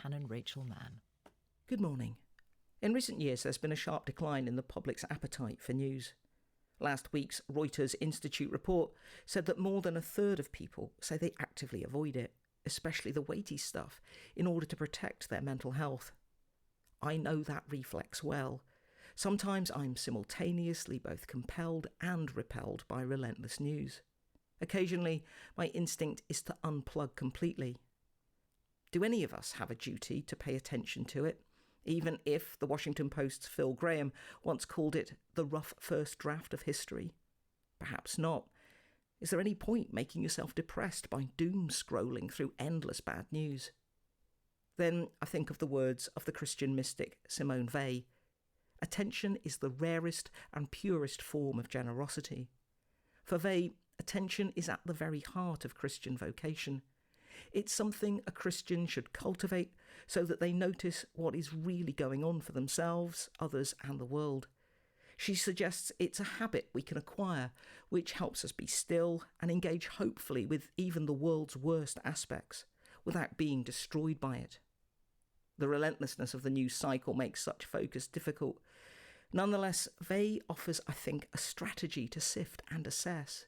Canon Rachel Mann. Good morning. In recent years, there's been a sharp decline in the public's appetite for news. Last week's Reuters Institute report said that more than a third of people say they actively avoid it, especially the weighty stuff, in order to protect their mental health. I know that reflex well. Sometimes I'm simultaneously both compelled and repelled by relentless news. Occasionally, my instinct is to unplug completely. Do any of us have a duty to pay attention to it, even if the Washington Post's Phil Graham once called it the rough first draft of history? Perhaps not. Is there any point making yourself depressed by doom scrolling through endless bad news? Then I think of the words of the Christian mystic Simone Weil. Attention is the rarest and purest form of generosity. For Weil, attention is at the very heart of Christian vocation. It's something a Christian should cultivate so that they notice what is really going on for themselves, others, and the world. She suggests it's a habit we can acquire, which helps us be still and engage hopefully with even the world's worst aspects, without being destroyed by it. The relentlessness of the news cycle makes such focus difficult. Nonetheless, Weil offers, I think, a strategy to sift and assess.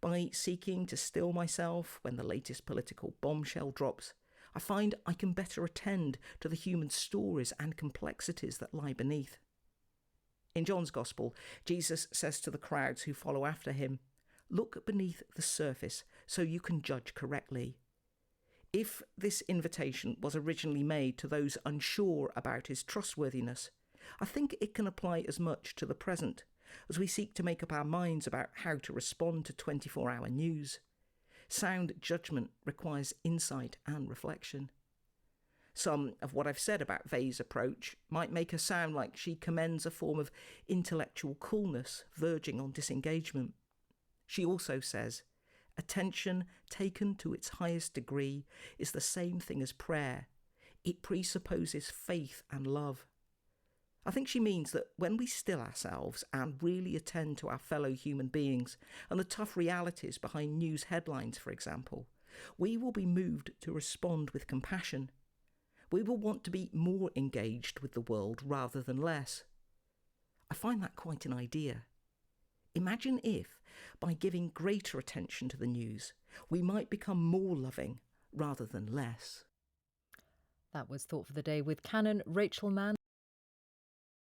By seeking to still myself when the latest political bombshell drops, I find I can better attend to the human stories and complexities that lie beneath. In John's Gospel, Jesus says to the crowds who follow after him, "Look beneath the surface so you can judge correctly." If this invitation was originally made to those unsure about his trustworthiness, I think it can apply as much to the present, as we seek to make up our minds about how to respond to 24-hour news. Sound judgment requires insight and reflection. Some of what I've said about Weil's approach might make her sound like she commends a form of intellectual coolness verging on disengagement. She also says, attention taken to its highest degree is the same thing as prayer. It presupposes faith and love. I think she means that when we still ourselves and really attend to our fellow human beings and the tough realities behind news headlines, for example, we will be moved to respond with compassion. We will want to be more engaged with the world rather than less. I find that quite an idea. Imagine if, by giving greater attention to the news, we might become more loving rather than less. That was Thought for the Day with Canon Rachel Mann.